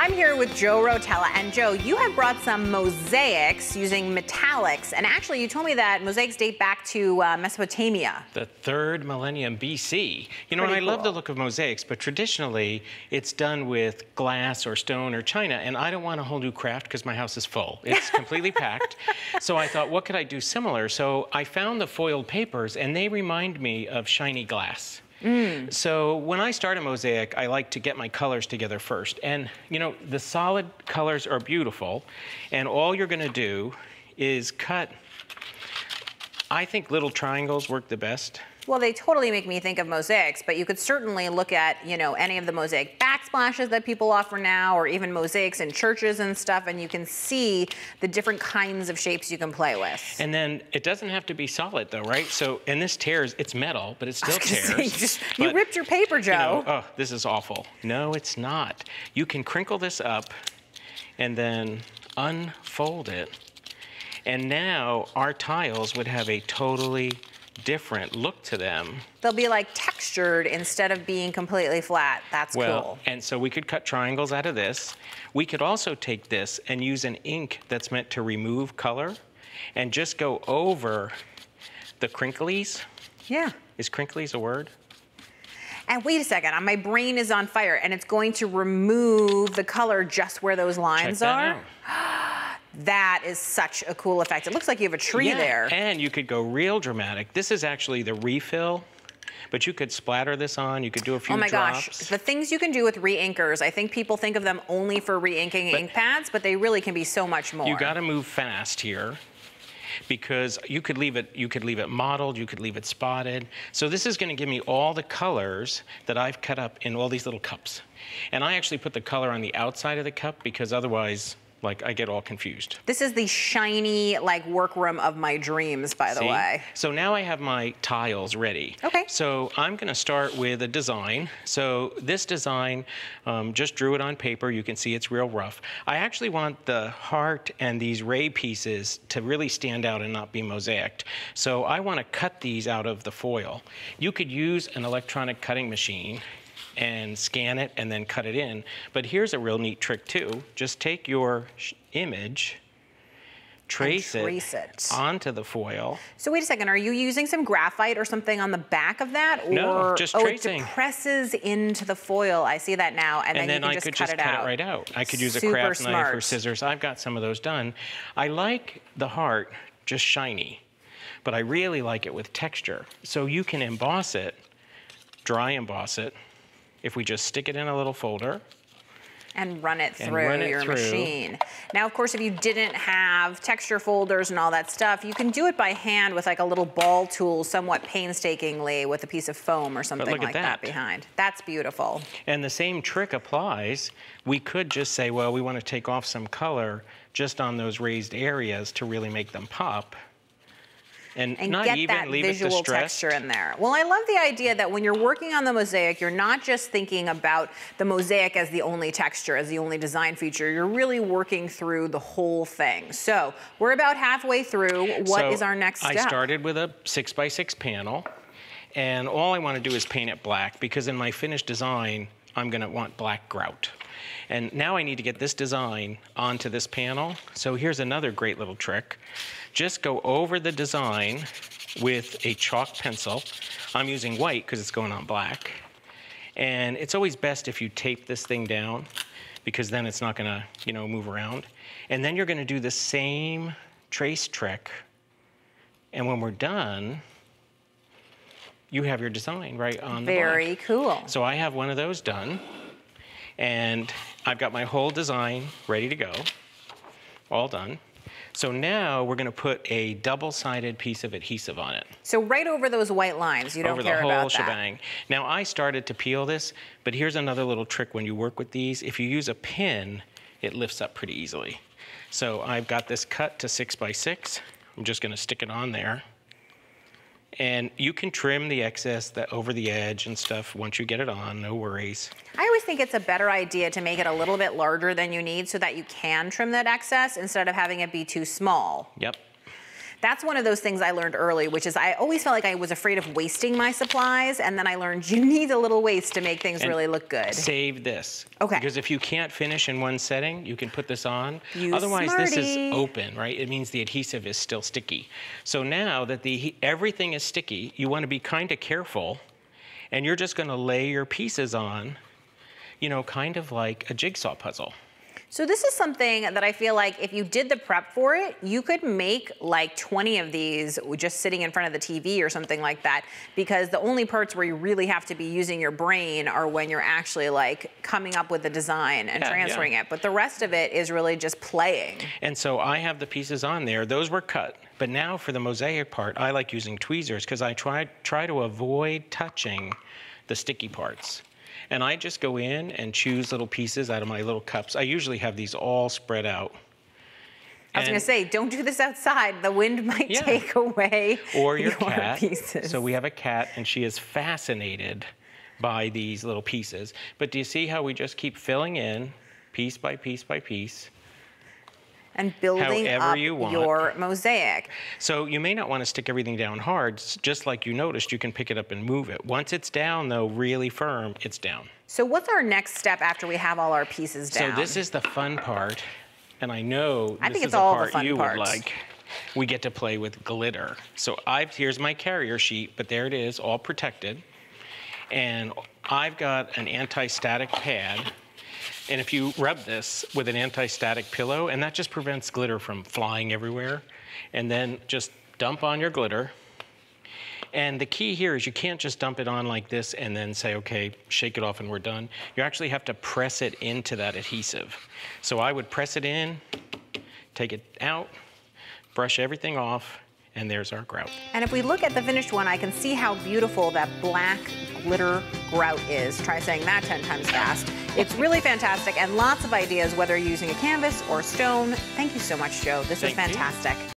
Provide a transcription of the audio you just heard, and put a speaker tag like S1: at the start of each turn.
S1: I'm here with Joe Rotella, and Joe, you have brought some mosaics using metallics, and actually you told me that mosaics date back to Mesopotamia.
S2: The 3rd millennium BC. You know, and I love the look of mosaics, but traditionally it's done with glass or stone or china, and I don't want a whole new craft because my house is full. It's completely packed. So I thought, what could I do similar? So I found the foiled papers, and they remind me of shiny glass. So when I start a mosaic, I like to get my colors together first. And, you know, the solid colors are beautiful. And all you're going to do is cut, I think little triangles work the best.
S1: Well, they totally make me think of mosaics, but you could certainly look at, you know, any of the mosaic backsplashes that people offer now, or even mosaics in churches and stuff, and you can see the different kinds of shapes you can play with.
S2: And then it doesn't have to be solid though, right? So, and this tears, it's metal, but it still tears.
S1: You ripped your paper, Joe.
S2: You know, oh, this is awful. No, it's not. You can crinkle this up and then unfold it. And now our tiles would have a totally different look to them.
S1: They'll be like textured instead of being completely flat. That's cool.
S2: And so we could cut triangles out of this. We could also take this and use an ink that's meant to remove color and just go over the crinklies.
S1: Yeah.
S2: Is crinklies a word?
S1: And wait a second, my brain is on fire, and it's going to remove the color just where those lines are. That is such a cool effect. It looks like you have a tree there.
S2: And you could go real dramatic. This is actually the refill, but you could splatter this on. You could do a few drops.
S1: Oh my gosh, the things you can do with re-inkers. I think people think of them only for re-inking ink pads, but they really can be so much more.
S2: You got to move fast here, because you could leave it mottled, you could leave it spotted. So this is going to give me all the colors that I've cut up in all these little cups. And I actually put the color on the outside of the cup because otherwise, like, I get all confused.
S1: This is the shiny, like, workroom of my dreams, by the way.
S2: So now I have my tiles ready.
S1: Okay.
S2: So I'm going to start with a design. So this design, just drew it on paper. You can see it's real rough. I actually want the heart and these ray pieces to really stand out and not be mosaicked. So I want to cut these out of the foil. You could use an electronic cutting machine and scan it and then cut it in. But here's a real neat trick too. Just take your image, trace it onto the foil.
S1: So wait a second, are you using some graphite or something on the back of that? Or,
S2: no, just tracing.
S1: It depresses into the foil. I see that now, and then you can just cut it out.
S2: Right out. I could use a craft knife or scissors. I've got some of those done. I like the heart just shiny, but I really like it with texture. So you can emboss it, dry emboss it, if we just stick it in a little folder.
S1: And run it through your machine. Now, of course, if you didn't have texture folders and all that stuff, you can do it by hand with like a little ball tool, somewhat painstakingly, with a piece of foam or something like that behind. That's beautiful.
S2: And the same trick applies. We could just say, well, we want to take off some color just on those raised areas to really make them pop. And not
S1: get
S2: even
S1: that
S2: leave
S1: visual
S2: it distressed.
S1: texture in there. Well, I love the idea that when you're working on the mosaic, you're not just thinking about the mosaic as the only texture, as the only design feature. You're really working through the whole thing. So we're about halfway through. What is our next step?
S2: I started with a 6x6 panel, and all I want to do is paint it black, because in my finished design, I'm going to want black grout. And now I need to get this design onto this panel. So here's another great little trick. Just go over the design with a chalk pencil. I'm using white because it's going on black. And it's always best if you tape this thing down, because then it's not going to, you know, move around. And then you're going to do the same trace trick. And when we're done, you have your design right on the black.
S1: Very cool.
S2: So I have one of those done. And I've got my whole design ready to go, all done. So now we're going to put a double-sided piece of adhesive on it.
S1: So right over those white lines, you don't care about that.
S2: Over the whole shebang. Now I started to peel this, but here's another little trick when you work with these. If you use a pin, it lifts up pretty easily. So I've got this cut to 6x6. I'm just going to stick it on there. And you can trim the excess over the edge and stuff once you get it on, no worries.
S1: I always think it's a better idea to make it a little bit larger than you need so that you can trim that excess instead of having it be too small.
S2: Yep.
S1: That's one of those things I learned early, which is I always felt like I was afraid of wasting my supplies, and then I learned you need a little waste to make things really look good.
S2: Save this.
S1: Okay.
S2: Because if you can't finish in one setting, you can put this on.
S1: You
S2: Otherwise,
S1: smarty.
S2: this is open, right? It means the adhesive is still sticky. So now that everything is sticky, you want to be kind of careful, and you're just going to lay your pieces on, you know, kind of like a jigsaw puzzle.
S1: So this is something that I feel like if you did the prep for it, you could make like 20 of these just sitting in front of the TV or something like that, because the only parts where you really have to be using your brain are when you're actually like coming up with the design and transferring it. But the rest of it is really just playing. And
S2: so I have the pieces on there. Those were cut. But now for the mosaic part, I like using tweezers because I try to avoid touching the sticky parts. And I just go in and choose little pieces out of my little cups. I usually have these all spread out.
S1: I was going to say, don't do this outside. The wind might take away
S2: your cat.
S1: pieces.
S2: So we have a cat, and she is fascinated by these little pieces. But do you see how we just keep filling in piece by piece by piece?
S1: And building up your mosaic.
S2: So you may not want to stick everything down hard. Just like you noticed, you can pick it up and move it. Once it's down, though, really firm, it's down.
S1: So what's our next step after we have all our pieces down?
S2: So this is the fun part, and I know
S1: this
S2: is the part you would like. We get to play with glitter. So here's my carrier sheet, but there it is, all protected. And I've got an anti-static pad. And if you rub this with an anti-static pillow, and that just prevents glitter from flying everywhere, and then just dump on your glitter. And the key here is you can't just dump it on like this and then say, okay, shake it off and we're done. You actually have to press it into that adhesive. So I would press it in, take it out, brush everything off, and there's our grout.
S1: And if we look at the finished one, I can see how beautiful that black glitter grout is. Try saying that 10 times fast. It's really fantastic, and lots of ideas, whether you're using a canvas or stone. Thank you so much, Joe. This was fantastic.